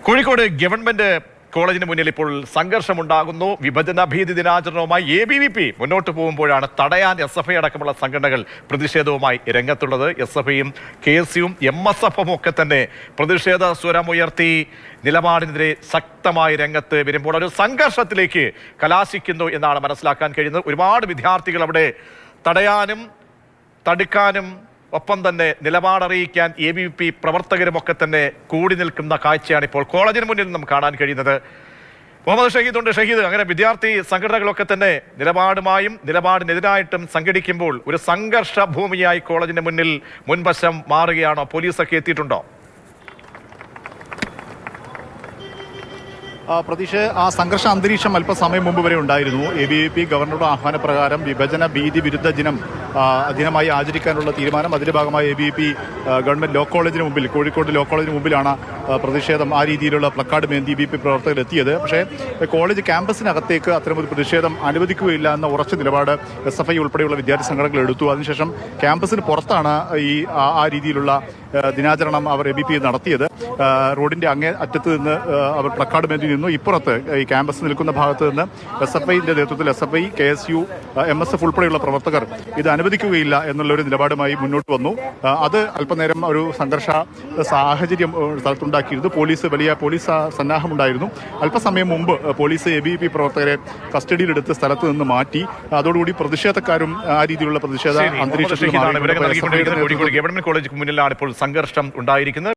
Kozhikode government കോളേജിന് മുന്നിൽ ഇപ്പോൾ സംഘർഷമുണ്ടാകുന്നു. വിഭജന ഭീതി ദിനാചരണവുമായി ABVP മുന്നോട്ട് പോകുമ്പോഴാണ് തടയാൻ SFI അടക്കമുള്ള സംഘടനകൾ പ്രതിഷേധവുമായി രംഗത്തുള്ളത്. SFIയും KSUവും MSFും ഒക്കെ തന്നെ പ്രതിഷേധ സ്വരമുയർത്തി നിലപാടിനെതിരെ ശക്തമായി രംഗത്ത് വരുമ്പോൾ ഒരു സംഘർഷത്തിലേക്ക് കലാശിക്കുന്നു എന്നാണ് മനസ്സിലാക്കാൻ കഴിയുന്നത്. ഒരുപാട് വിദ്യാർത്ഥികൾ അവിടെ തടയാനും തടുക്കാനും ഒപ്പം തന്നെ നിലപാടറിയിക്കാൻ ABVP പ്രവർത്തകരുമൊക്കെ തന്നെ കൂടി നിൽക്കുന്ന കാഴ്ചയാണ് ഇപ്പോൾ കോളേജിന് മുന്നിൽ നിന്നും കാണാൻ കഴിയുന്നത്. മുഹമ്മദ് ഷഹീദ് ഉണ്ട്. ഷഹീദ്, അങ്ങനെ വിദ്യാർത്ഥി സംഘടനകളൊക്കെ തന്നെ നിലപാടുമായും നിലപാടിനെതിരായിട്ടും സംഘടിക്കുമ്പോൾ ഒരു സംഘർഷ ഭൂമിയായി കോളേജിന് മുന്നിൽ മുൻവശം മാറുകയാണോ? പോലീസൊക്കെ എത്തിയിട്ടുണ്ടോ? പ്രതീക്ഷ, ആ സംഘർഷ അന്തരീക്ഷം അല്പസമയം മുമ്പ് വരെ ഉണ്ടായിരുന്നു. ABVP ഗവർണറുടെ ആഹ്വാനപ്രകാരം വിഭജന ഭീതി വിരുദ്ധ ദിനമായി ആചരിക്കാനുള്ള തീരുമാനം. അതിന്റെ ഭാഗമായി ABVP ഗവൺമെന്റ് ലോ കോളേജിന് മുമ്പിൽ, കോഴിക്കോട് ലോ കോളേജിന് മുമ്പിലാണ് പ്രതിഷേധം, ആ രീതിയിലുള്ള പ്ലക്കാർഡ് മേന്തി ABVP പ്രവർത്തകർ എത്തിയത്. പക്ഷേ കോളേജ് ക്യാമ്പസിനകത്തേക്ക് അത്തരമൊരു പ്രതിഷേധം അനുവദിക്കുകയില്ല എന്ന ഉറച്ച നിലപാട് SFI ഉൾപ്പെടെയുള്ള വിദ്യാർത്ഥി സംഘടനകൾ എടുത്തു. അതിനുശേഷം ക്യാമ്പസിന് പുറത്താണ് ആ രീതിയിലുള്ള ദിനാചരണം അവർ ABVP നടത്തിയത്. റോഡിന്റെ അങ്ങേ അറ്റത്ത് നിന്ന് അവർ പ്ലക്കാർഡ് മേന്തി നിന്നു. ഇപ്പുറത്ത് ഈ ക്യാമ്പസ് നിൽക്കുന്ന ഭാഗത്ത് നിന്ന് SFIന്റെ നേതൃത്വത്തിൽ SFI, KSU, MSF ഉൾപ്പെടെയുള്ള പ്രവർത്തകർ ഇത് അനുവദിക്കുകയില്ല എന്നുള്ള ഒരു നിലപാടുമായി മുന്നോട്ട് വന്നു. അത് അല്പനേരം ഒരു സംഘർഷ സാഹചര്യം സ്ഥലത്തുണ്ടാക്കിയിരുന്നു. വലിയ പോലീസ് സന്നാഹമുണ്ടായിരുന്നു. അല്പസമയം മുമ്പ് പോലീസ് ABVP പ്രവർത്തകരെ കസ്റ്റഡിയിലെടുത്ത് സ്ഥലത്ത് നിന്ന് മാറ്റി. അതോടുകൂടി പ്രതിഷേധക്കാരും ആ രീതിയിലുള്ള പ്രതിഷേധ അന്തരീക്ഷത്തിൽ ഗവൺമെന്റ് കോളേജിന് മുന്നിലാണ് ഇപ്പോൾ സംഘർഷം ഉണ്ടായിരിക്കുന്നത്.